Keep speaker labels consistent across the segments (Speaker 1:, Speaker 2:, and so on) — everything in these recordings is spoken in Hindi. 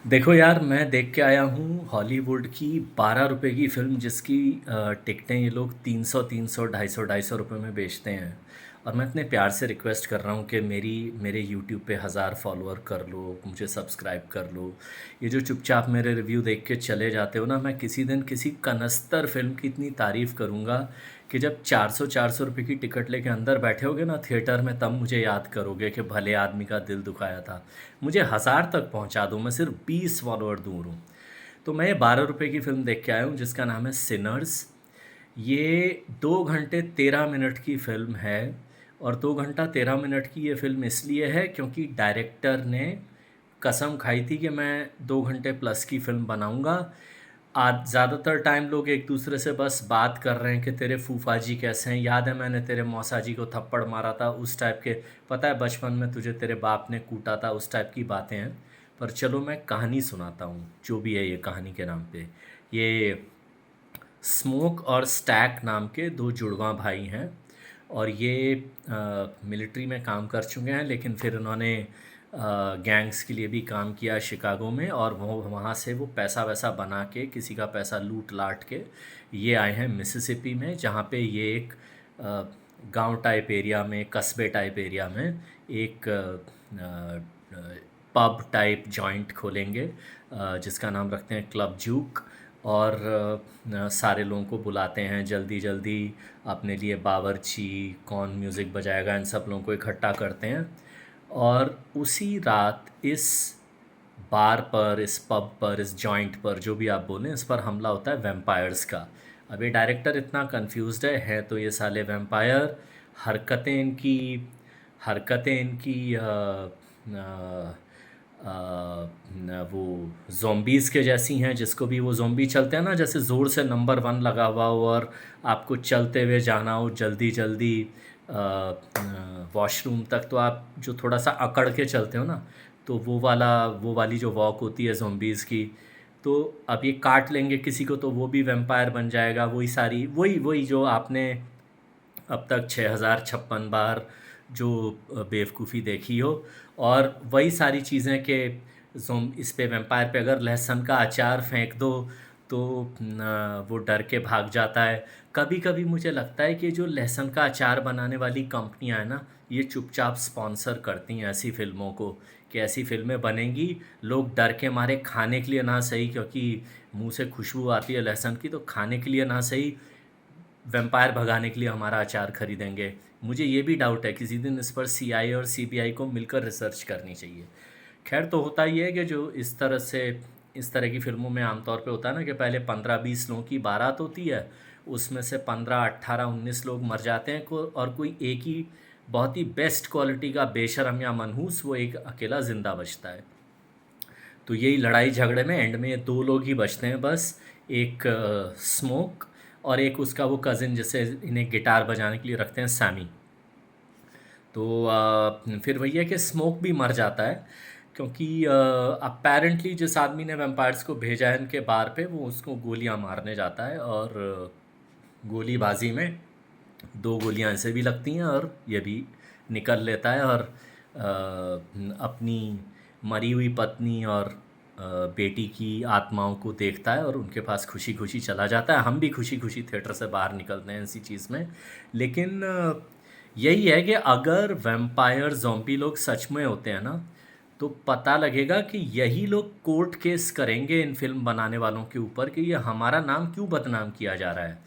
Speaker 1: देखो यार, मैं देख के आया हूँ हॉलीवुड की 12 रुपए की फ़िल्म जिसकी टिकटें ये लोग 300 300 250 रुपए में बेचते हैं। और मैं इतने प्यार से रिक्वेस्ट कर रहा हूँ कि मेरे यूट्यूब पे 1000 फॉलोअर कर लो, मुझे सब्सक्राइब कर लो। ये जो चुपचाप मेरे रिव्यू देख के चले जाते हो ना, मैं किसी दिन किसी कनस्तर फिल्म की इतनी तारीफ़ करूँगा कि जब 400 रुपए की टिकट लेके अंदर बैठे होगे ना थिएटर में, तब मुझे याद करोगे कि भले आदमी का दिल दुखाया था। मुझे 1000 तक पहुंचा दो, मैं सिर्फ 20 फॉलोअर दूर हूँ। तो मैं ये 12 रुपए की फ़िल्म देख के आया हूँ जिसका नाम है सिनर्स। ये 2 घंटे 13 मिनट की फ़िल्म है। और 2 घंटा 13 मिनट की ये फ़िल्म इसलिए है क्योंकि डायरेक्टर ने कसम खाई थी कि मैं 2 घंटे प्लस की फ़िल्म बनाऊंगा। आज ज़्यादातर टाइम लोग एक दूसरे से बस बात कर रहे हैं कि तेरे फूफा जी कैसे हैं, याद है मैंने तेरे मौसा जी को थप्पड़ मारा था, उस टाइप के। पता है बचपन में तुझे तेरे बाप ने कूटा था, उस टाइप की बातें हैं। पर चलो मैं कहानी सुनाता हूँ, जो भी है ये कहानी के नाम पे। ये स्मोक और स्टैक नाम के दो जुड़वा भाई हैं। और ये मिलिट्री में काम कर चुके हैं, लेकिन फिर उन्होंने गैंग्स के लिए भी काम किया शिकागो में, और वो वहाँ से वो पैसा वैसा बना के, किसी का पैसा लूट लाट के ये आए हैं मिसिसिपी में, जहाँ पे ये एक गांव टाइप एरिया में, कस्बे टाइप एरिया में एक पब टाइप जॉइंट खोलेंगे, जिसका नाम रखते हैं क्लब जूक। और सारे लोगों को बुलाते हैं जल्दी जल्दी, अपने लिए बावर्ची, कौन म्यूज़िक बजाएगा, इन सब लोगों को इकट्ठा करते हैं। और उसी रात इस बार पर, इस पब पर, इस जॉइंट पर, जो भी आप बोलें, इस पर हमला होता है वैम्पायर्स का। अब ये डायरेक्टर इतना कंफ्यूज्ड है तो ये साले वैम्पायर। हरकतें इनकी हरकतें इनकी वो ज़ॉम्बीज़ के जैसी हैं, जिसको भी वो ज़ॉम्बी चलते हैं ना, जैसे ज़ोर से नंबर 1 लगा हुआ हो और आपको चलते हुए जाना हो जल्दी जल्दी वॉशरूम तक, तो आप जो थोड़ा सा अकड़ के चलते हो ना, तो वो वाली जो वॉक होती है ज़ॉम्बीज़ की। तो अब ये काट लेंगे किसी को तो वो भी वैम्पायर बन जाएगा। वही सारी वही वही जो आपने अब तक 6056 बार जो बेवकूफ़ी देखी हो। और वही सारी चीज़ें कि इस पे वैम्पायर पे अगर लहसुन का अचार फेंक दो तो वो डर के भाग जाता है। कभी कभी मुझे लगता है कि जो लहसुन का अचार बनाने वाली कंपनियां हैं ना, ये चुपचाप स्पॉन्सर करती हैं ऐसी फ़िल्मों को, कि ऐसी फ़िल्में बनेंगी, लोग डर के मारे खाने के लिए ना सही, क्योंकि मुंह से खुशबू आती है लहसुन की, तो खाने के लिए ना सही वैम्पायर भगाने के लिए हमारा अचार खरीदेंगे। मुझे ये भी डाउट है, किसी दिन इस पर सीआईए और सीबीआई को मिलकर रिसर्च करनी चाहिए। खैर, तो होता ही है कि जो इस तरह की फ़िल्मों में आमतौर पे होता है ना, कि पहले 15-20 लोगों की बारात होती है, उसमें से 15 18 19 लोग मर जाते हैं, और कोई एक ही बहुत ही बेस्ट क्वालिटी का बेशरम या मनहूस, वो एक अकेला ज़िंदा बचता है। तो यही लड़ाई झगड़े में एंड में ये दो लोग ही बचते हैं बस। एक स्मोक, और एक उसका वो कज़िन जिसे इन्हें गिटार बजाने के लिए रखते हैं, सैमी। तो फिर वही है कि स्मोक भी मर जाता है, क्योंकि अपेरेंटली जिस आदमी ने वैम्पायर्स को भेजा है इनके बार पे, वो उसको गोलियां मारने जाता है। और गोलीबाजी में 2 गोलियां ऐसे भी लगती हैं और ये भी निकल लेता है। और अपनी मरी हुई पत्नी और बेटी की आत्माओं को देखता है और उनके पास खुशी खुशी चला जाता है। हम भी खुशी खुशी थिएटर से बाहर निकलते हैं इसी चीज़ में। लेकिन यही है कि अगर वैम्पायर ज़ॉम्बी लोग सच में होते हैं ना, तो पता लगेगा कि यही लोग कोर्ट केस करेंगे इन फिल्म बनाने वालों के ऊपर कि ये हमारा नाम क्यों बदनाम किया जा रहा है।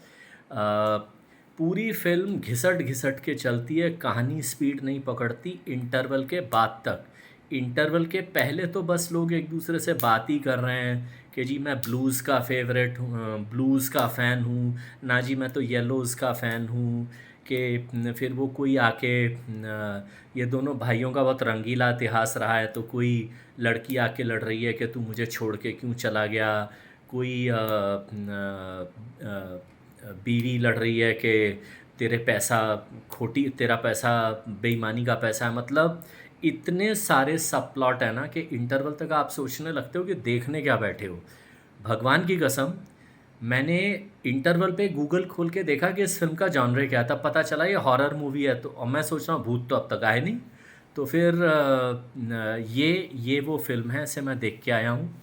Speaker 1: पूरी फिल्म घिसट घिसट के चलती है, कहानी स्पीड नहीं पकड़ती इंटरवल के बाद तक। इंटरवल के पहले तो बस लोग एक दूसरे से बात ही कर रहे हैं कि जी मैं ब्लूज़ का फेवरेट हूँ, ब्लूज़ का फ़ैन हूँ ना जी, मैं तो येलोज़ का फ़ैन हूँ। कि फिर वो कोई आके ये दोनों भाइयों का बहुत रंगीला इतिहास रहा है, तो कोई लड़की आके लड़ रही है कि तू मुझे छोड़ के क्यों चला गया। कोई बीवी लड़ रही है कि तेरा पैसा बेईमानी का पैसा है। मतलब इतने सारे सब प्लॉट है ना कि इंटरवल तक आप सोचने लगते हो कि देखने क्या बैठे हो। भगवान की कसम, मैंने इंटरवल पे गूगल खोल के देखा कि इस फिल्म का जॉनर क्या है, तब पता चला ये हॉरर मूवी है। तो और मैं सोच रहा हूँ भूत तो अब तक आए नहीं। तो फिर ये वो फिल्म है, इसे मैं देख के आया हूँ।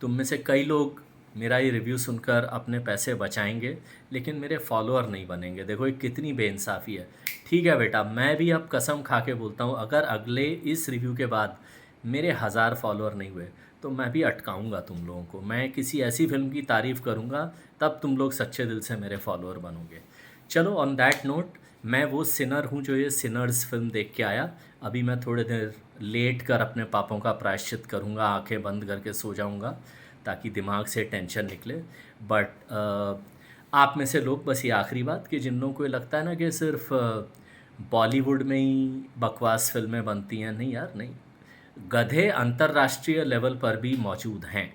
Speaker 1: तुम में से कई लोग मेरा ये रिव्यू सुनकर अपने पैसे बचाएंगे, लेकिन मेरे फॉलोअर नहीं बनेंगे। देखो ये कितनी बेइंसाफ़ी है। ठीक है बेटा, मैं भी अब कसम खा के बोलता हूँ, अगर अगले इस रिव्यू के बाद मेरे 1000 फॉलोअर नहीं हुए तो मैं भी अटकाऊँगा तुम लोगों को। मैं किसी ऐसी फ़िल्म की तारीफ़ करूँगा, तब तुम लोग सच्चे दिल से मेरे फॉलोअर बनोगे। चलो, ऑन दैट नोट, मैं वो सिनर हूँ जो ये सिनर्स फ़िल्म देख के आया। अभी मैं थोड़े देर लेट कर अपने पापों का प्रायश्चित करूँगा, आंखें बंद करके सो जाऊँगा ताकि दिमाग से टेंशन निकले। बट आप में से लोग, बस ये आखिरी बात, कि जिन लोगों को ये लगता है ना कि सिर्फ बॉलीवुड में ही बकवास फिल्में बनती हैं, नहीं यार, नहीं। गधे अंतर्राष्ट्रीय लेवल पर भी मौजूद हैं।